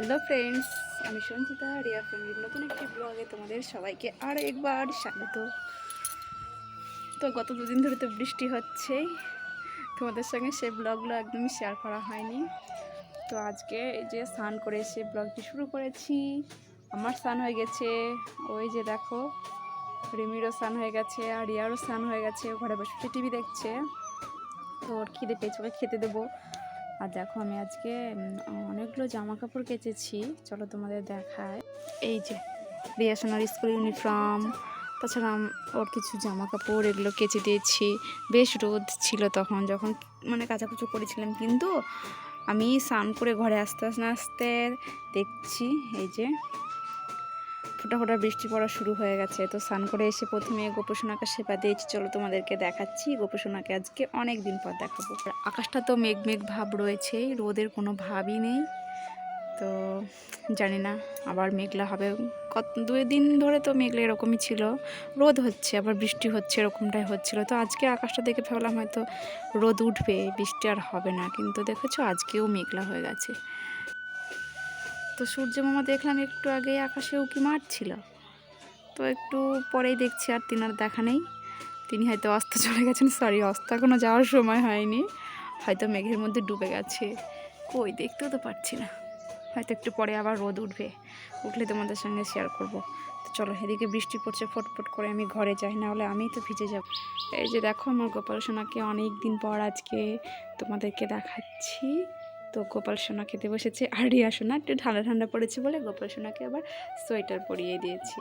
Hello friends, আমি সঞ্চিতা রিয়া ফ্যামিলির নতুন একটি ব্লগে তোমাদের সবাইকে আর একবার স্বাগত। তো গত দুদিন ধরে তো বৃষ্টি হচ্ছেই, তোমাদের সঙ্গে সেই ব্লগগুলো একদমই শেয়ার করা হয়নি। তো আজকে এই যে স্নান করে এসে ব্লগটি শুরু করেছি। আমার স্নান হয়ে গেছে, ওই যে দেখো রিমিরও স্নান হয়ে গেছে আর রিয়ারও স্নান হয়ে গেছে, ঘরে বসে টিভি দেখছে। তো ওর খিদে পেয়েছে, ওকে খেতে দেবো। আর দেখো আমি আজকে অনেকগুলো জামা কাপড় কেচেছি, চলো তোমাদের দেখায়। এই যে রিয়াসোনার স্কুল ইউনিফর্ম, তাছাড়া ওর কিছু জামা কাপড় এগুলো কেচে দিয়েছি। বেশ রোদ ছিল তখন, যখন মানে কাচাকুচো করেছিলাম, কিন্তু আমি স্নান করে ঘরে আস্তে আস্তে দেখছি এই যে ফোটা ফোটা বৃষ্টি পড়া শুরু হয়ে গেছে। তো স্নান করে এসে প্রথমে গোপসোনাকে সেবা দিয়েছি, চলো তোমাদেরকে দেখাচ্ছি। গোপসোনাকে আজকে অনেক দিন পর দেখাবো। আকাশটা তো মেঘ মেঘ ভাব রয়েছে, রোদের কোনো ভাবই নেই। তো জানি না আবার মেঘলা হবে, কত 2 দিন ধরে তো মেঘলা এরকমই ছিল, রোদ হচ্ছে আবার বৃষ্টি হচ্ছে, এরকমটাই হচ্ছিল। তো আজকে আকাশটা দেখে ভাবলাম হয়তো রোদ উঠবে, বৃষ্টি আর হবে না, কিন্তু দেখেছো আজকেও মেঘলা হয়ে গেছে। তো সূর্য মামা দেখলাম একটু আগে আকাশে উঁকি মারছিল, তো একটু পরেই দেখছি আর তিনার দেখা নেই। তিনি হয়তো অস্ত চলে গেছেন, সরি অস্ত এখনও যাওয়ার সময় হয়নি, হয়তো মেঘের মধ্যে ডুবে গেছে, কই দেখতেও তো পাচ্ছি না। হয়তো একটু পরে আবার রোদ উঠবে, উঠলে তোমাদের সঙ্গে শেয়ার করব। তো চলো, এদিকে বৃষ্টি পড়ছে, ফটফট করে আমি ঘরে যাই, না হলে আমিই তো ভিজে যাব। এই যে দেখো আমার গোপাল সোনাকে অনেক দিন পর আজকে তোমাদেরকে দেখাচ্ছি। তো গোপাল সোনা খেতে বসেছে, আর রিয়া সোনা একটু ঠান্ডা ঠান্ডা পড়েছে বলে গোপাল সোনাকে আবার সোয়েটার পরিয়ে দিয়েছি।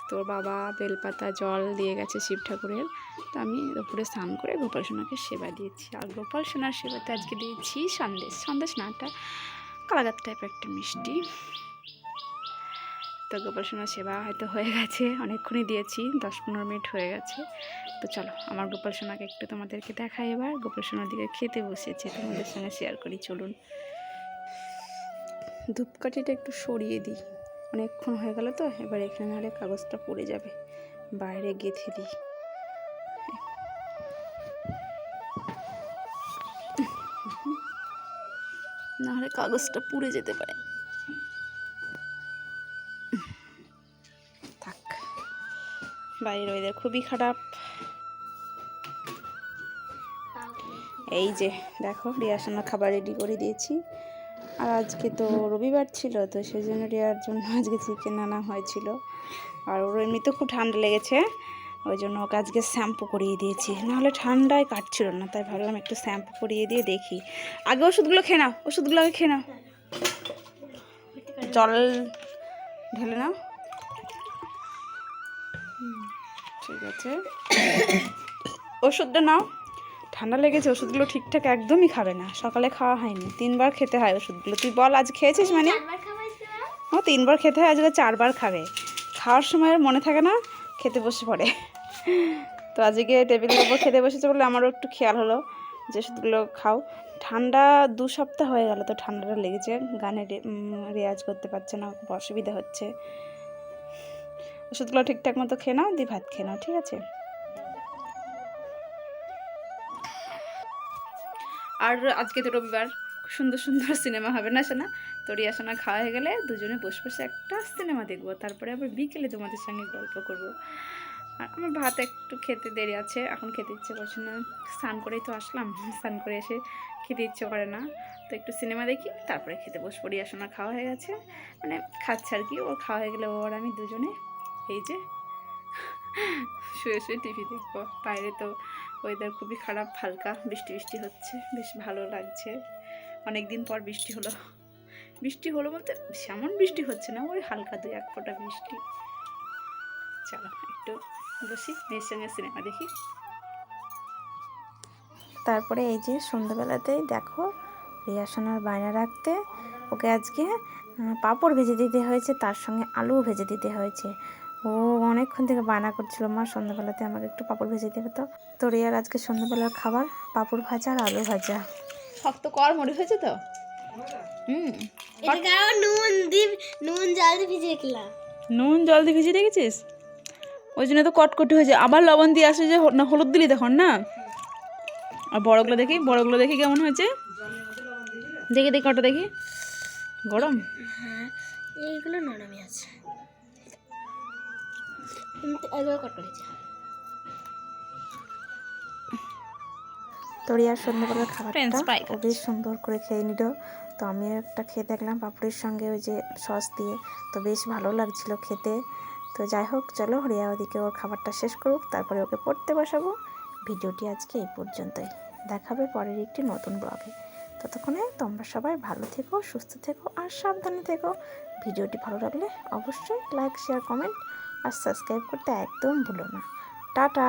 তোর বাবা বেলপাতা জল দিয়ে গেছে শিব ঠাকুরের, তো আমি উপরে স্নান করে গোপাল সোনাকে সেবা দিয়েছি। আর গোপাল সোনার সেবাতে আজকে দিয়েছি সন্দেশ না, একটা কালাগাত টাইপের একটা মিষ্টি। তো গোপাল সোনার সেবা হয়তো হয়ে গেছে, অনেকক্ষণই দিয়েছি, 10-15 মিনিট হয়ে গেছে। তো চলো আমার গোপাল সোনাকে একটু তোমাদেরকে দেখাই। এবার গোপাল সোনার দিকে খেতে বসেছে, তোমাদের সঙ্গে শেয়ার করি, চলুন। ধূপকাঠিটা একটু সরিয়ে দিই, অনেকক্ষণ হয়ে গেল তো, এবার এখানে নাহলে কাগজটা পড়ে যাবে, বাইরে গেঁথে দিই। নাহলে কাগজটা পুড়ে যেতে পারে, থাক। বাইরের ওয়েদার খুবই খারাপ। এই যে দেখো রিয়ার খাবার রেডি করে দিয়েছি। আর আজকে তো রবিবার ছিল, তো সেই জন্য রিয়ার জন্য আজকে চিকেন আনা হয়েছিল। আর ওর এমনিতে খুব ঠান্ডা লেগেছে, ওই জন্য ওকে আজকে শ্যাম্পু করিয়ে দিয়েছি, নাহলে ঠান্ডায় কাটছিল না, তাই ভাবলাম একটু শ্যাম্পু করিয়ে দিয়ে দেখি। আগে ওষুধগুলো খেয়ে নাও, ওষুধগুলো আগে খেয়ে নাও, জল ঢেলে নাও। ঠিক আছে, ওষুধটা নাও। ঠান্ডা লেগেছে, ওষুধগুলো ঠিকঠাক একদমই খাবে না, সকালে খাওয়া হয়নি, 3বার খেতে হয় ওষুধগুলো। তুই বল আজ খেয়েছিস? মানে ও 3বার খেতে হয়, আজকে 4বার খাবে। খাওয়ার সময় আর মনে থাকে না, খেতে বসে পড়ে। তো আজকে টেবিলের উপর খেতে বসেছে বলে আমারও একটু খেয়াল হলো যে ওষুধগুলো খাও। ঠান্ডা 2 সপ্তাহ হয়ে গেল, তো ঠান্ডাটা লেগেছে, গানে রেয়াজ করতে পারছে না, খুব অসুবিধা হচ্ছে। ওষুধগুলো ঠিকঠাক মতো খেয়ে নাও, দিয়ে ভাত খেয়ে নাও, ঠিক আছে? আর আজকে তো রবিবার, সুন্দর সুন্দর সিনেমা হবে না শোনা? তো রিয়া সোনা খাওয়া হয়ে গেলে দুজনে বসে বসে একটা সিনেমা দেখবো, তারপরে আবার বিকেলে তোমাদের সঙ্গে গল্প করব। আর আমার ভাত একটু খেতে দেরি আছে, এখন খেতে ইচ্ছে করছে না, স্নান করেই তো আসলাম, স্নান করে এসে খেতে ইচ্ছে করে না। তো একটু সিনেমা দেখি, তারপরে খেতে বসবো। রিয়া সোনা খাওয়া হয়ে গেছে, মানে খাচ্ছে আর কি, ওর খাওয়া হয়ে গেলে ও আর আমি দুজনে এই যে শুয়ে শুয়ে টিভি দেখবো। বাইরে তো ওয়েদার খুবই খারাপ, হালকা বৃষ্টি বৃষ্টি হচ্ছে, বেশ ভালো লাগছে। অনেক দিন পর বৃষ্টি হলো, বৃষ্টি হলো বলতে সেমন বৃষ্টি হচ্ছে না, ওই হালকা 2-1 ফোঁটা বৃষ্টি। চলো একটু বসি, মেয়ের সঙ্গে সিনেমা দেখি। তারপরে এই যে সন্ধ্যাবেলাতেই দেখো রিয়া সোনার বায়না রাখতে ওকে আজকে পাঁপড় ভেজে দিতে হয়েছে, তার সঙ্গে আলুও ভেজে দিতে হয়েছে। ও অনেকক্ষণ থেকে বায়না করছিল, মা সন্ধ্যাবেলাতে আমাকে একটু পাঁপড় ভেজে দেবে। তো রিয়ার আজকে সন্ধ্যাবেলার খাবার পাঁপড় ভাজা আর আলু ভাজা। শক্ত কর মরে হয়েছে তো। নুন জল দিয়ে ভিজিয়ে খেলাম। নুন জল দিয়ে ভিজিয়ে রেখেছিস, ওই জন্য তো কটকটি হয়েছে। আবার লবণ দিয়ে আসে যে না, হলুদ দিলি তখন না। আর বড়গুলো দেখি, বড়গুলো দেখি কেমন হয়েছে, দেখি দেখি ওটা দেখি। গরম? হ্যাঁ, এইগুলো নরমই আছে, কিন্তু এগুলো কটকরেছে। তো রিয়ার সন্ধ্যাবেলার ফ্রেঞ্চ খাবারটা ফ্রাই ও বেশ সুন্দর করে খেয়ে নিল। তো আমিও একটা খেয়ে দেখলাম পাপড়ির সঙ্গে ওই যে সস দিয়ে, তো বেশ ভালো লাগছিল খেতে। তো যাই হোক, চলো রিয়া ওদিকে ওর খাবারটা শেষ করুক, তারপরে ওকে পড়তে বসাবো। ভিডিওটি আজকে এই পর্যন্তই, দেখাবে পরের একটি নতুন ব্লগে। ততক্ষণে তোমরা সবাই ভালো থেকো, সুস্থ থেকো আর সাবধানে থেকো। ভিডিওটি ভালো লাগলে অবশ্যই লাইক, শেয়ার, কমেন্ট আর সাবস্ক্রাইব করতে একদম ভুলো না। টাটা।